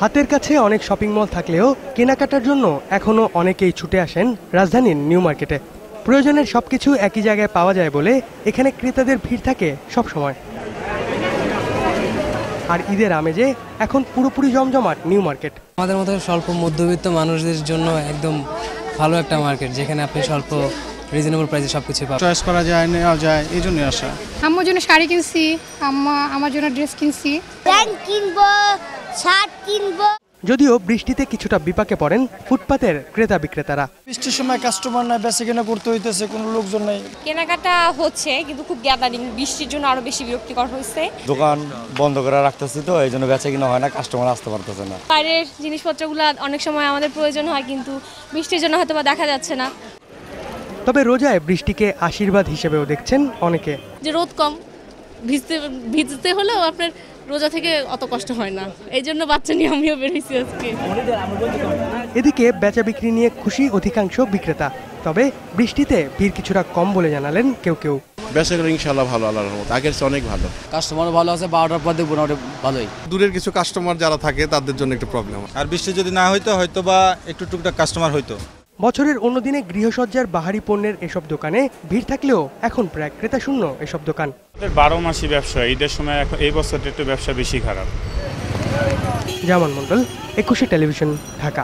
হাতের কাছে অনেক শপিং মল থাকলেও কেনাকাটার জন্য এখনো অনেকেই ছুটে আসেন রাজধানীর নিউ মার্কেটে। প্রয়োজনের সবকিছু একই জায়গায় পাওয়া যায় বলে এখানে ক্রেতাদের ভিড় থাকে সব সময়। আর ঈদের আমেজে এখন পুরোপুরি জমজমাট নিউ মার্কেট। আমাদের মতো স্বল্প মধ্যবিত্ত মানুষদের জন্য একদম ভালো একটা মার্কেট, যেখানে আপনি স্বল্প রিজনেবল প্রাইসে সবকিছু পাবেন, চয়েস করা যায়, নেওয়া যায়, এই জন্যই আসা। আম্মার জন্য শাড়ি কিনছি, আমার জন্য ড্রেস কিনছি, প্যান্ট কিনবো, শার্ট কিনবো। যদিও বৃষ্টিতে কিছুটা বিপাকে পড়েন ফুটপাতের ক্রেতা বিক্রেতারা। বৃষ্টির সময় কাস্টমার নাই, বেচা কেনা করতে হইতেছে, কোনো লোকজন নাই। কেনাকাটা হচ্ছে কিন্তু খুব গ্যাদারিং, বৃষ্টির জন্য আরো বেশি বিরক্তিকর হয়েছে। দোকান বন্ধ করে রাখতেছি, তো এই জন্য বেচা কিনা হয় না, কাস্টমার আসতে পারতেছে না। বাইরের জিনিসপত্রগুলো অনেক সময় আমাদের প্রয়োজন হয়, কিন্তু বৃষ্টির জন্য হয়তো বা দেখা যাচ্ছে না। তবে রোজায় বৃষ্টিকে আশীর্বাদ হিসেবেও দেখছেন অনেকে। যে রোদ কম, ভিজতে হলেও আপনার রোজা থেকে অত কষ্ট হয় না, এই জন্য বাচ্চা নিয়ে আমিও বেরিয়েছি আজকে। এদিকে বেচা বিক্রি নিয়ে খুশি অধিকাংশ বিক্রেতা, তবে বৃষ্টিতে ভিড় কিছুটা কম বলে জানালেন কেউ কেউ। বেচাকেনা ইনশাআল্লাহ ভালো, আল্লাহর রহমতে আগের চেয়ে অনেক ভালো। কাস্টমারও ভালো আছে, 12টার পর দেখবো ভালোই। দূরের কিছু কাস্টমার যারা থাকে তাদের জন্য একটু প্রবলেম। আর বৃষ্টি যদি না হইতো হয়তো বা একটু টুকটাক কাস্টমার হইতো। বছরের অন্য দিনে গৃহসজ্জার বাহারি পণ্যের এসব দোকানে ভিড় থাকলেও এখন প্রায় ক্রেতা শূন্য এসব দোকান। 12 মাসই ব্যবসা, ঈদের সময় এই বছরটা একটু ব্যবসা বেশি খারাপ। জামান মণ্ডল, 21 টেলিভিশন, ঢাকা।